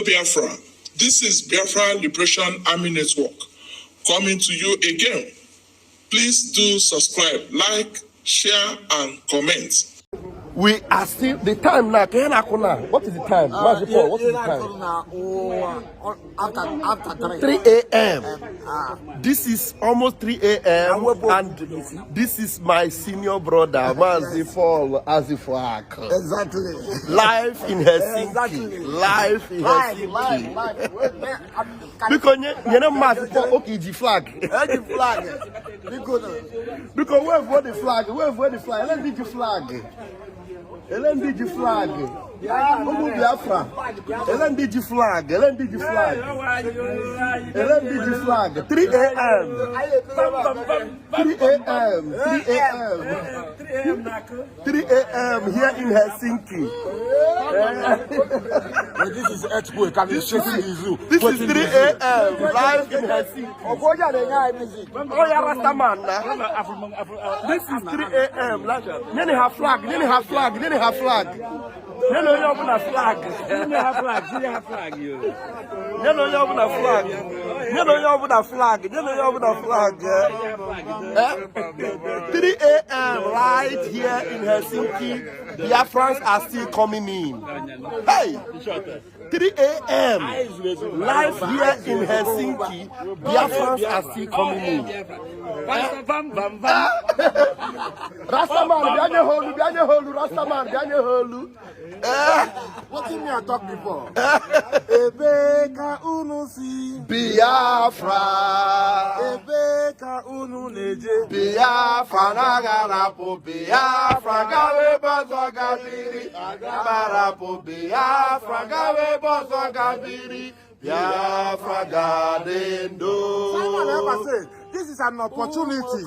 Biafra. This is Biafra Liberation Army Network coming to you again. Please do subscribe, like, share, and comment. We are still the time now. What is the time? What is the time? After 3 a.m. This is almost 3 a.m. and this is my senior brother, Mazifol Azifak. Exactly. Live in Helsinki. Exactly. Live in Helsinki. Because you know Mazifol, okay, the flag. The flag. Because where the flag? Where the flag? Let's beat the flag. LNDG flag. Biafra. LNDG flag. LNDG flag. LNDG flag. 3 a.m. 3 a.m. 3 a.m. here in Helsinki. This is earthquake. I'm shaking the zoo. This is 3 a.m. live in Helsinki. Oh yeah, Rastaman. This is 3 a.m. Then they have flag. Then they have flag. Then they have flag. Then they open a flag. Then they have flag. Then they have flag. Then they open a flag. Then they open a flag. Then they open a flag. 3 a.m. right here in Helsinki. Biafrans are still coming in. Hey! 3 a.m. live here in Helsinki. Biafrans are still coming in. Rastaman, Rastaman, what did I talk before? Ebeka unusi Biafra. Ebeka unu neje Biafra nagarapo Biafra gawe bozo gabiri agarapo Biafra gawe bozo gabiri Biafra gadendo. Someone ever said this is an opportunity.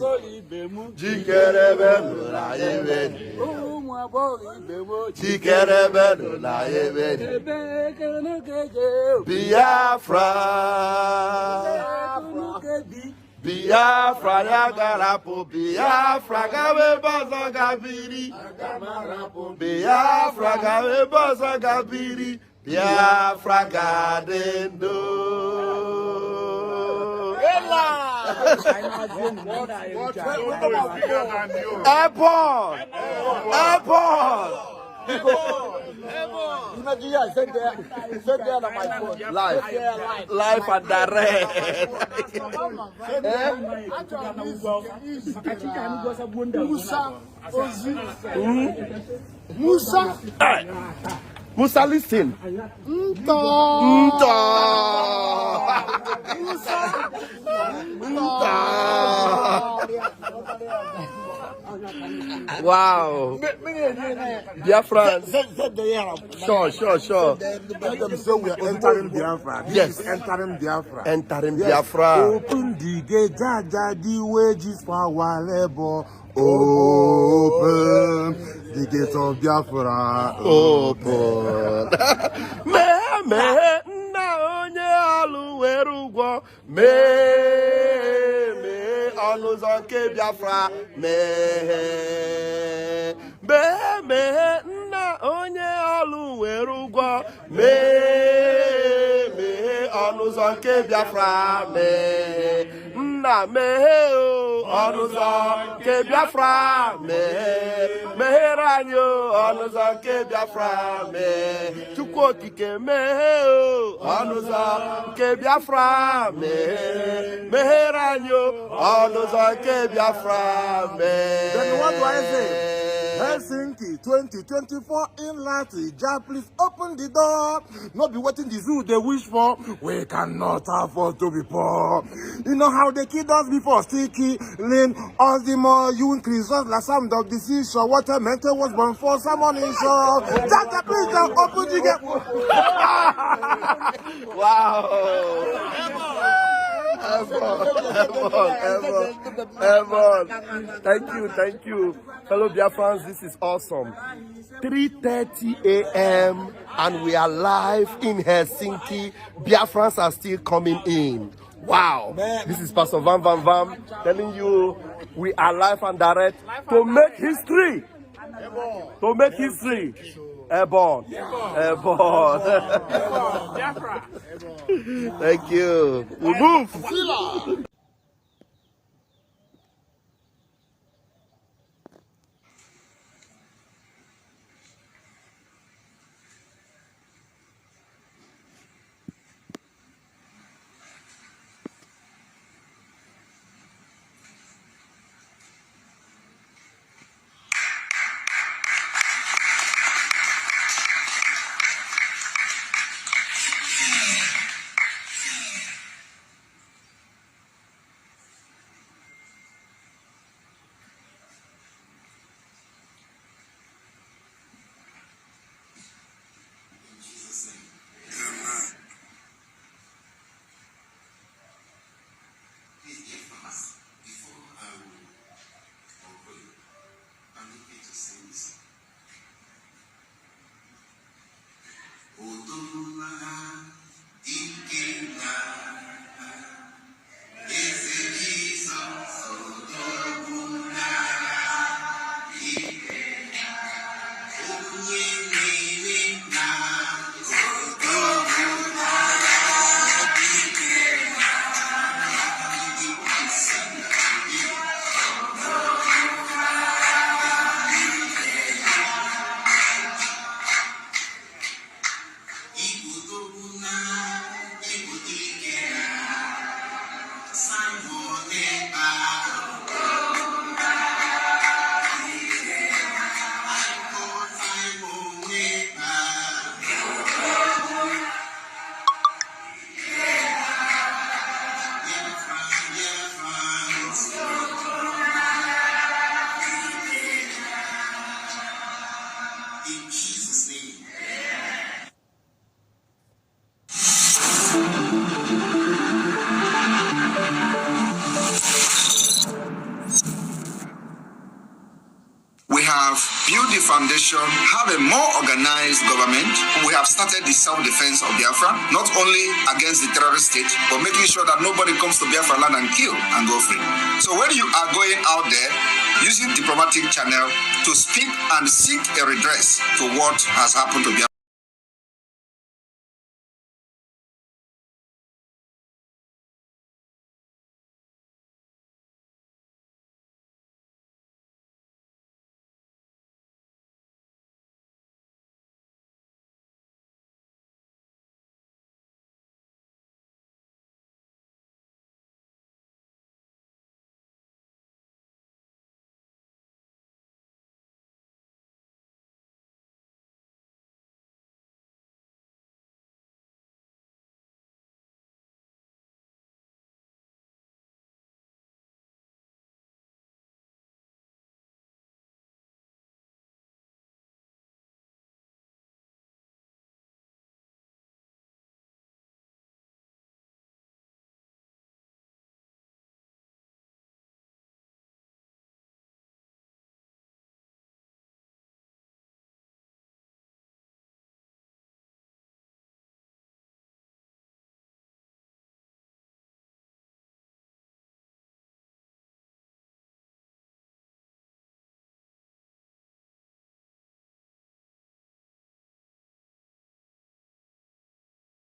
Biafra. Biafra yagarapo Biafra gawe bozo gabiri Biafra gawe bozo gabiri Biafra gadendo. Airport. Imagine I said there on my phone. Live and direct. Musa, listen. Wow. Biafra. Sure. So we are entering Biafra. Yes. Entering Biafra. Entering Biafra. Open the gate, the wages for our labor. Open the gates of Biafra. Open. Me na onye alu werugwo me onuzo nke Biafra me na onye alu werugwo me onuzo nke Biafra me nna mehe onuzo nke Biafra meghere anyị ọnụzọ nke Biafra Chukwu okike meghe ọnụzọ nke Biafra meghere anyị ọnụzọ nke Biafra Then what do I say? Helsinki 2024 in Latvia, please open the door. Not be waiting the zoo they wish for. We cannot afford to be poor. You know how they killed us before? Sticky, lean, all the more you increase us like some dog disease. So what a mental was born for someone in show. Just please open the gate. Wow. Evan. Thank you. Fellow Biafrans, this is awesome. 3:30 a.m. and we are live in Helsinki. Biafrans are still coming in. Wow. This is Pastor Vam telling you we are live and direct to make history. Airborne. Airborne. Biafra. Thank you. We move. We have built the foundation, have a more organized government. We have started the self-defense of Biafra, not only against the terrorist state, but making sure that nobody comes to Biafra land and kill and go free. So when you are going out there, using diplomatic channel to speak and seek a redress to what has happened to Biafra,